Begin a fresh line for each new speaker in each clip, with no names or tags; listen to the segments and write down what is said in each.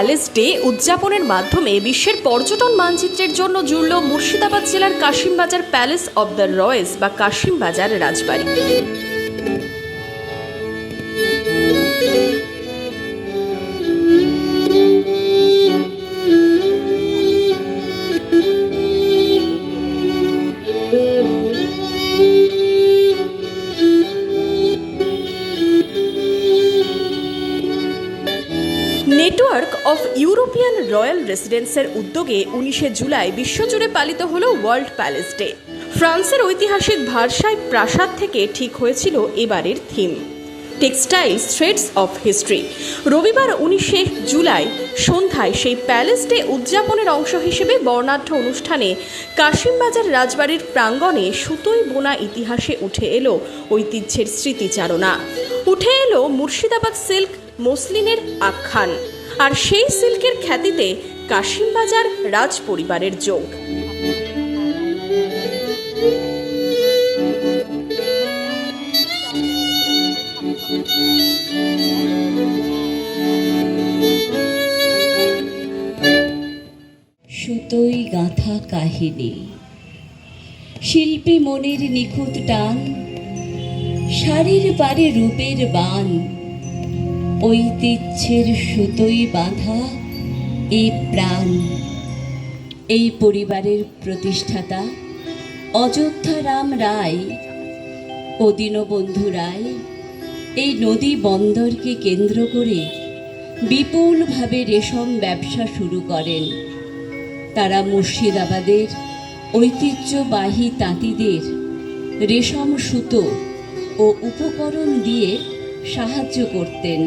Palace day উদযাপনের মাধ্যমে বিশ্বের পর্যটন মানচিত্রের জন্য জুড়ল মুর্শিদাবাদ জেলার কাশিমবাজার প্যালেস অব দ্য রয়েস বা কাশিমবাজার রাজবাড়ি। নেটওয়ার্ক অফ ইউরোপিয়ান রয়্যাল রেসিডেন্সের উদ্যোগে 19শে জুলাই বিশ্বজুড়ে পালিত হল ওয়ার্ল্ড প্যালেস ডে। ফ্রান্সের ঐতিহাসিক ভার্সাই প্রাসাদ থেকে ঠিক হয়েছিল এবারের theme textiles threads of history. রবিবার 19শে জুলাই সন্ধ্যায় সেই প্যালেস ডে উদযাপনের অংশ হিসেবে বর্ণাঢ্য অনুষ্ঠানে কাশিমবাজার রাজবাড়ির প্রাঙ্গণে সুতোয় বোনা ইতিহাসে উঠে এলো ঐতিহ্যের স্মৃতিচারণা, উঠে এলো মুর্শিদাবাদ সিল্ক মসলিনের আখ্যান, আর সেই সিল্কের খ্যাতিতে কাশিমবাজার রাজ পরিবারের যোগ।
সুতোই গাঁথা কাহিনী, শিল্পী মনের নিখুঁত টান, শাড়ির পারে রূপের বান, ঐতিহ্যের সুতোই বাঁধা এ প্রাণ। এই পরিবারের প্রতিষ্ঠাতা অযোধ্যা রাম রায় ও দীনবন্ধু রায় এই নদী বন্দরকে কেন্দ্র করে বিপুলভাবে রেশম ব্যবসা শুরু করেন। তারা মুর্শিদাবাদের ঐতিহ্যবাহী তাঁতিদের রেশম সুতো ও উপকরণ দিয়ে সাহায্য করতেন।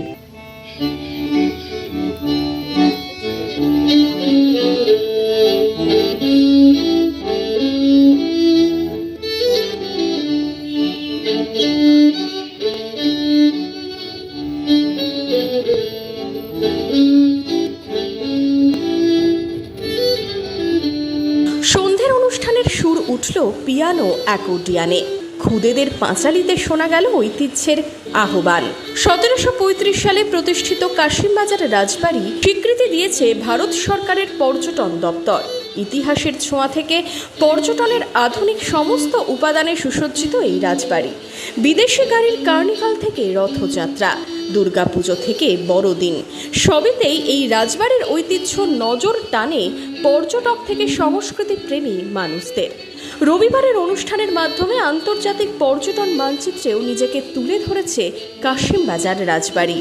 সন্ধ্যের অনুষ্ঠানের সুর উঠল পিয়ানো অ্যাকর্ডিয়ানে, খুদেদের পাঁচালিতে শোনা গেল ঐতিহ্যের আহ্বান। 1735 সালে প্রতিষ্ঠিত কাশিমবাজার রাজবাড়ি স্বীকৃতি দিয়েছে ভারত সরকারের পর্যটন দপ্তর। ইতিহাসের ছোঁয়া থেকে পর্যটনের আধুনিক সমস্ত উপাদানে সুসজ্জিত এই রাজবাড়ি বিদেশি গাড়ির কার্নিভাল থেকে রথযাত্রা, দুর্গাপুজো থেকে বড়দিন, সবেতেই এই রাজবাড়ির ঐতিহ্য নজর টানে পর্যটক থেকে সংস্কৃতি প্রেমী মানুষদের। রবিবারের অনুষ্ঠানের মাধ্যমে আন্তর্জাতিক পর্যটন মানচিত্রেও নিজেকে তুলে ধরেছে কাশিমবাজার রাজবাড়ি।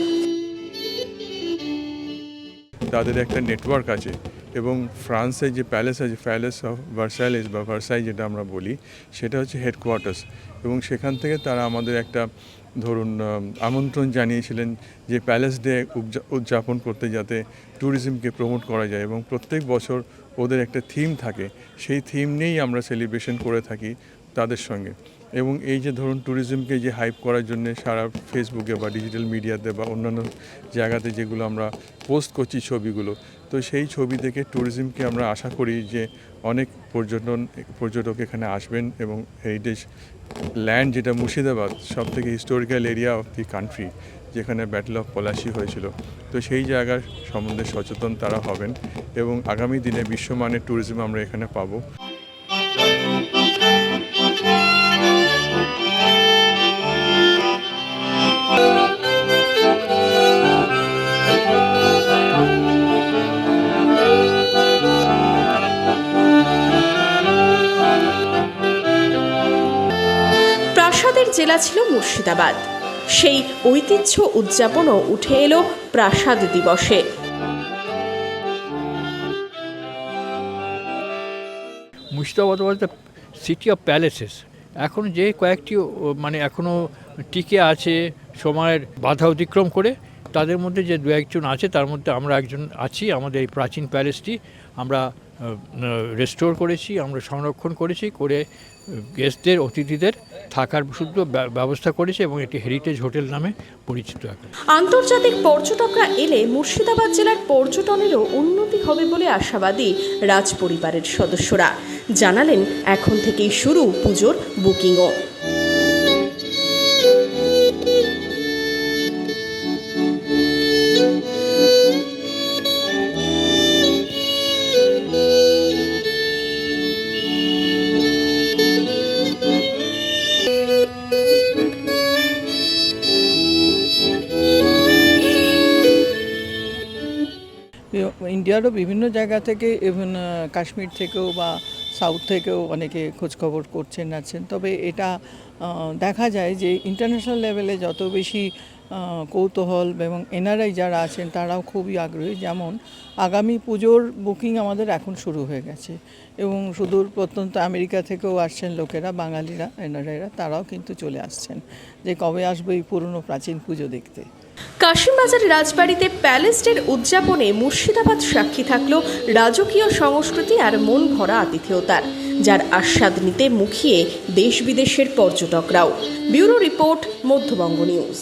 তাদের একটা নেটওয়ার্ক আছে এবং ফ্রান্সে যে প্যালেস আছে, প্যালেস অফ ভার্সাইলেস বা ভার্সাই যেটা আমরা বলি, সেটা হচ্ছে হেডকোয়ার্টার্স, এবং সেখান থেকে তারা আমাদের একটা ধরুন আমন্ত্রণ জানিয়েছিলেন যে প্যালেস ডে উদযাপন করতে, যাতে ট্যুরিজমকে প্রমোট করা যায়, এবং প্রত্যেক বছর ওদের একটা থিম থাকে, সেই থিম নিয়েই আমরা সেলিব্রেশন করে থাকি তাদের সঙ্গে। এবং এই যে ধরুন ট্যুরিজমকে যে হাইপ করার জন্য সারা ফেসবুকে বা ডিজিটাল মিডিয়াতে বা অন্যান্য জায়গাতে যেগুলো আমরা পোস্ট করছি ছবিগুলো, তো সেই ছবি থেকে ট্যুরিজমকে আমরা আশা করি যে অনেক পর্যটক এখানে আসবেন, এবং হেরিটেজ ল্যান্ড যেটা মুর্শিদাবাদ সব থেকে historical area of the country, যেখানে ব্যাটল অফ পলাশি হয়েছিল, তো সেই জায়গার সম্বন্ধে সচেতন তারা হবেন, এবং আগামী দিনে বিশ্বমানের ট্যুরিজম আমরা এখানে পাবো।
প্রাসাদের জেলা ছিল মুর্শিদাবাদ, সেই ঐতিহ্য উদযাপনও উঠে এলো প্রাসাদ দিবসে।
Murshidabad was the city of palaces. এখন যে কয়েকটি মানে এখনও টিকে আছে সময়ের বাধা অতিক্রম করে, তাদের মধ্যে যে দু একজন আছে তার মধ্যে আমরা একজন আছি। আমাদের এই প্রাচীন প্যালেসটি আমরা রেস্টোর করেছি, আমরা সংরক্ষণ করেছি, করে গেস্টদের, অতিথিদের থাকার শুদ্ধ ব্যবস্থা করেছে, এবং এটি হেরিটেজ হোটেল নামে পরিচিত।
আন্তর্জাতিক পর্যটকরা এলে মুর্শিদাবাদ জেলার পর্যটনেরও উন্নতি হবে বলে আশাবাদী রাজ পরিবারের সদস্যরা। জানালেন এখন থেকেই শুরু পুজোর বুকিংও।
ইন্ডিয়ারও বিভিন্ন জায়গা থেকে ইভেন কাশ্মীর থেকেও বা সাউথ থেকেও অনেকে খোঁজখবর করছেন আছেন। তবে এটা দেখা যায় যে ইন্টারন্যাশনাল লেভেলে যত বেশি কৌতূহল এবং এনআরআই যারা আছেন তারাও খুবই আগ্রহী। যেমন আগামী পুজোর বুকিং আমাদের এখন শুরু হয়ে গেছে এবং সুদূর প্রত্যন্ত আমেরিকা থেকেও আসছেন লোকেরা, বাঙালিরা, এনআরআইরা, তারাও কিন্তু চলে আসছেন যে কবে আসবে এই পুরনো প্রাচীন পুজো দেখতে।
কাশিমবাজার রাজবাড়িতে প্যালেস ডের উদযাপনে মুর্শিদাবাদ সাক্ষী থাকলো রাজকীয় সংস্কৃতি আর মন ভরা আতিথেয়তার, যার আস্বাদ নিতে মুখিয়ে দেশ বিদেশের পর্যটকরাও। Bureau report, Madhyabanga news.